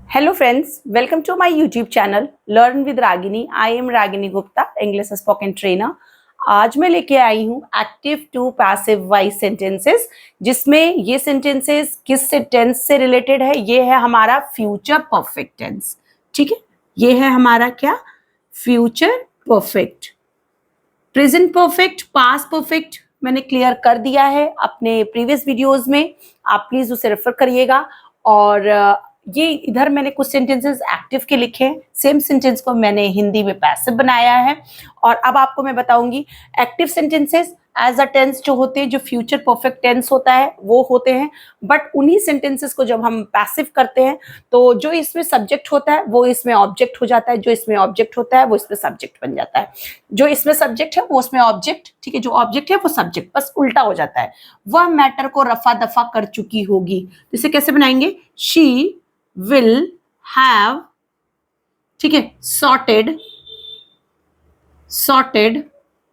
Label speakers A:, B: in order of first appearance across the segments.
A: Hello friends, welcome to my YouTube channel Learn with Ragini. I am Ragini Gupta, English spoken trainer. आज मैं लेके आई हूँ active to passive voice sentences, जिसमें ये sentences किस टेंस से रिलेटेड है। ये है हमारा फ्यूचर परफेक्ट टेंस। ठीक है, ये है हमारा क्या, future perfect. Present perfect, past perfect मैंने क्लियर कर दिया है अपने प्रीवियस वीडियोस में, आप प्लीज उसे रेफर करिएगा। और ये इधर मैंने कुछ सेंटेंसेस एक्टिव के लिखे हैं, सेम सेंटेंस को मैंने हिंदी में पैसिव बनाया है। और अब आपको मैं बताऊंगी active sentences as a tense जो होते हैं, जो फ्यूचर परफेक्ट टेंस होता है वो होते हैं। बट उन्हीं सेंटेंसेस को जब हम पैसिव करते हैं तो जो इसमें सब्जेक्ट होता है वो इसमें ऑब्जेक्ट हो जाता है, जो इसमें ऑब्जेक्ट होता है वो इसमें सब्जेक्ट बन जाता है, जो इसमें सब्जेक्ट है वो उसमें ऑब्जेक्ट। ठीक है, जो ऑब्जेक्ट है वो सब्जेक्ट, बस उल्टा हो जाता है। वह मैटर को रफा दफा कर चुकी होगी, तो इसे कैसे बनाएंगे, शी will have, ठीक है, sorted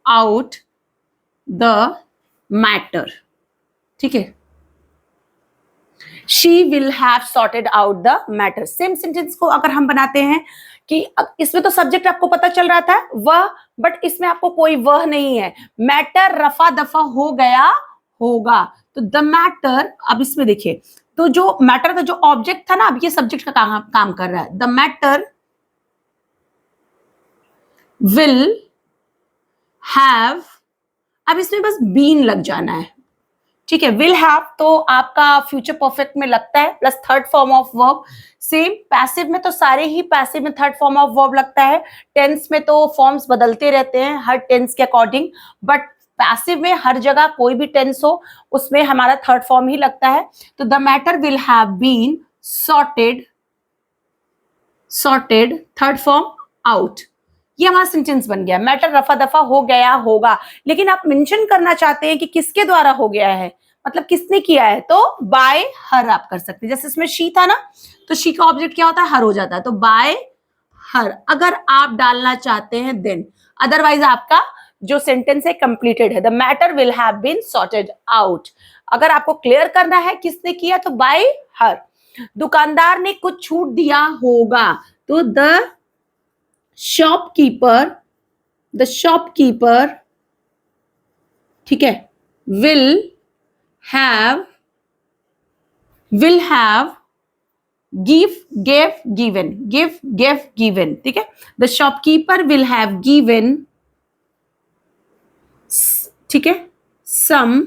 A: out the matter। ठीक है, she will have sorted out the matter। Same sentence को अगर हम बनाते हैं कि इसमें तो सब्जेक्ट आपको पता चल रहा था वह, बट इसमें आपको कोई वह नहीं है, मैटर रफा दफा हो गया होगा, तो द मैटर। अब इसमें देखिए, तो जो मैटर था, जो ऑब्जेक्ट था ना, अब ये सब्जेक्ट का काम कर रहा है। द मैटर विल हैव, अब इसमें बस बीन लग जाना है। ठीक है, विल हैव तो आपका फ्यूचर परफेक्ट में लगता है plus third form of verb. Same passive में तो सारे ही पैसिव में थर्ड फॉर्म ऑफ वर्ब लगता है। टेंस में तो फॉर्म्स बदलते रहते हैं हर टेंस के अकॉर्डिंग, बट पैसिव में हर जगह कोई भी टेंस हो उसमें हमारा थर्ड फॉर्म ही लगता है। तो the matter will have been sorted third form out, ये हमारा सेंटेंस बन गया। मैटर रफा दफा हो गया होगा, लेकिन आप मेंशन करना चाहते हैं कि किसके द्वारा हो गया है, मतलब किसने किया है, तो बाय हर आप कर सकते हैं। जैसे इसमें शी था ना, तो शी का ऑब्जेक्ट क्या होता है, हर हो जाता है, तो बाय हर अगर आप डालना चाहते हैं देन, अदरवाइज आपका जो सेंटेंस है कंप्लीटेड है। The matter will have been sorted out. अगर आपको क्लियर करना है किसने किया, तो बाय हर। दुकानदार ने कुछ छूट दिया होगा, तो द शॉपकीपर, ठीक है, विल हैव गिवन, ठीक है, the shopkeeper will have given, ठीक है, सम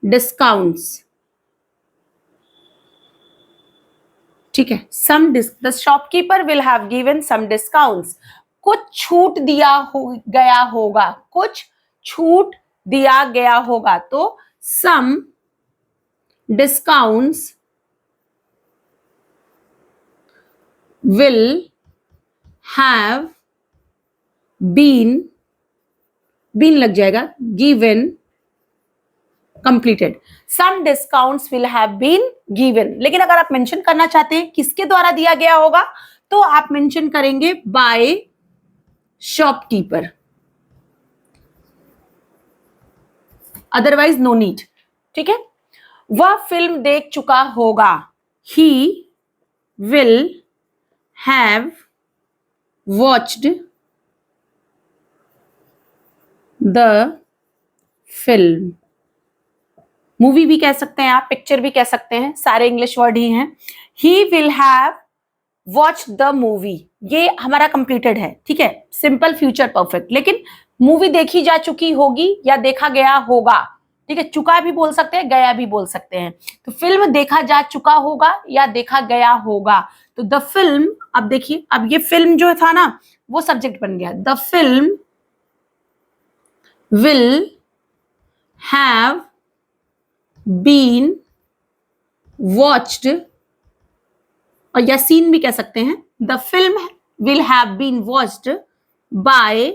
A: डिस्काउंट्स। ठीक है, the shopkeeper will have given some discounts. कुछ छूट गया होगा, कुछ छूट दिया गया होगा, तो some discounts will have been लग जाएगा, given completed. Some discounts will have been given. लेकिन अगर आप मेंशन करना चाहते हैं किसके द्वारा दिया गया होगा, तो आप मेंशन करेंगे by shopkeeper, otherwise no need. ठीक है, वह फिल्म देख चुका होगा, he will have watched the film. Movie भी कह सकते हैं आप, पिक्चर भी कह सकते हैं, सारे इंग्लिश वर्ड ही हैं। ही will have watch the movie, ये हमारा कंप्लीटेड है। ठीक है, सिंपल फ्यूचर परफेक्ट। लेकिन मूवी देखी जा चुकी होगी या देखा गया होगा, ठीक है, चुका भी बोल सकते हैं, गया भी बोल सकते हैं। तो फिल्म देखा जा चुका होगा या देखा गया होगा, तो द फिल्म, अब देखिए, अब ये फिल्म जो था ना वो सब्जेक्ट बन गया। The film will have been watched, और या सीन भी कह सकते हैं, the film will have been watched by.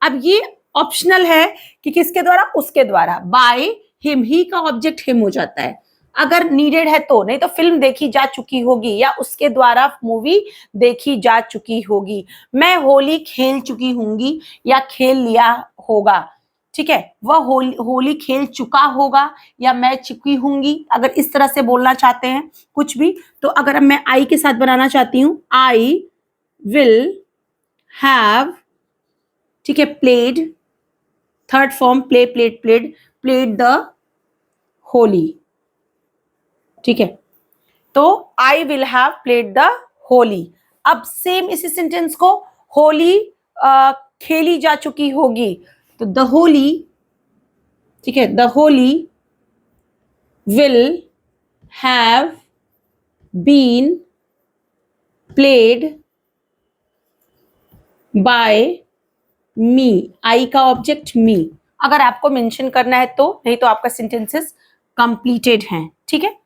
A: अब ये ऑप्शनल है कि किसके द्वारा, उसके द्वारा, बाय हिम, ही का ऑब्जेक्ट हिम हो जाता है अगर नीडेड है तो, नहीं तो फिल्म देखी जा चुकी होगी या उसके द्वारा मूवी देखी जा चुकी होगी। मैं होली खेल चुकी होंगी या खेल लिया होगा, ठीक है, वह होली खेल चुका होगा या मैं चुकी होंगी, अगर इस तरह से बोलना चाहते हैं कुछ भी। तो अगर अब मैं आई के साथ बनाना चाहती हूं, आई विल हैव, ठीक है, played, third form play played played, played the Holi, ठीक है। तो I will have played the Holi. अब सेम इसी सेंटेंस को होली खेली जा चुकी होगी, तो द होली, ठीक है, the Holi will have been played by me, I का ऑब्जेक्ट मी। अगर आपको मेंशन करना है तो, नहीं तो आपका सेंटेंसेस कंप्लीटेड हैं, ठीक है,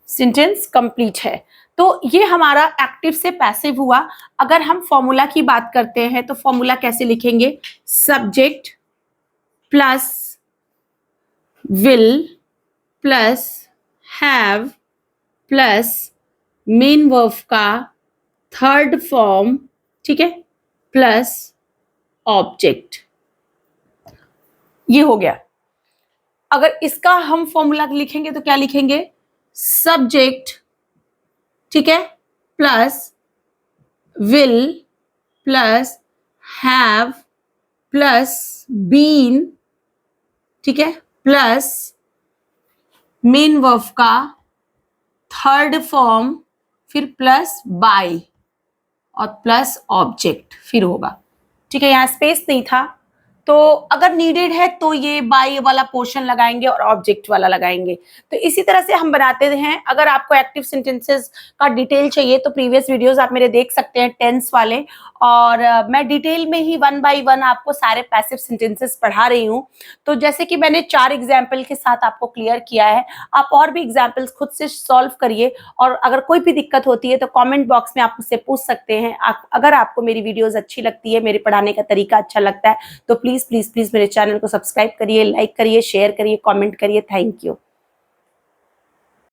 A: सेंटेंस कंप्लीट है। तो ये हमारा एक्टिव से पैसिव हुआ। अगर हम फॉर्मूला की बात करते हैं तो फॉर्मूला कैसे लिखेंगे, subject plus will plus have plus main verb का थर्ड फॉर्म, ठीक है, प्लस ऑब्जेक्ट, ये हो गया। अगर इसका हम फॉर्मूला लिखेंगे तो क्या लिखेंगे, सब्जेक्ट, ठीक है, plus will plus have plus been, ठीक है, प्लस मेन वर्ब का थर्ड फॉर्म, फिर प्लस बाय और प्लस ऑब्जेक्ट फिर होगा, ठीक है। यहाँ स्पेस नहीं था, तो अगर नीडेड है तो ये बाय वाला पोर्शन लगाएंगे और ऑब्जेक्ट वाला लगाएंगे। तो इसी तरह से हम बनाते हैं। अगर आपको एक्टिव सेंटेंसेस का डिटेल चाहिए तो प्रीवियस वीडियोस आप मेरे देख सकते हैं टेंस वाले, और मैं डिटेल में ही 1 बाय 1 आपको सारे पैसिव सेंटेंसेस पढ़ा रही हूँ। तो जैसे कि मैंने 4 एग्जाम्पल के साथ आपको क्लियर किया है, आप और भी एग्जाम्पल्स खुद से सॉल्व करिए, और अगर कोई भी दिक्कत होती है तो कॉमेंट बॉक्स में आप मुझसे पूछ सकते हैं। अगर आपको मेरी वीडियोज अच्छी लगती है, मेरे पढ़ाने का तरीका अच्छा लगता है, तो प्लीज प्लीज प्लीज मेरे चैनल को सब्सक्राइब करिए, लाइक करिए, शेयर करिए, कमेंट करिए। Thank you.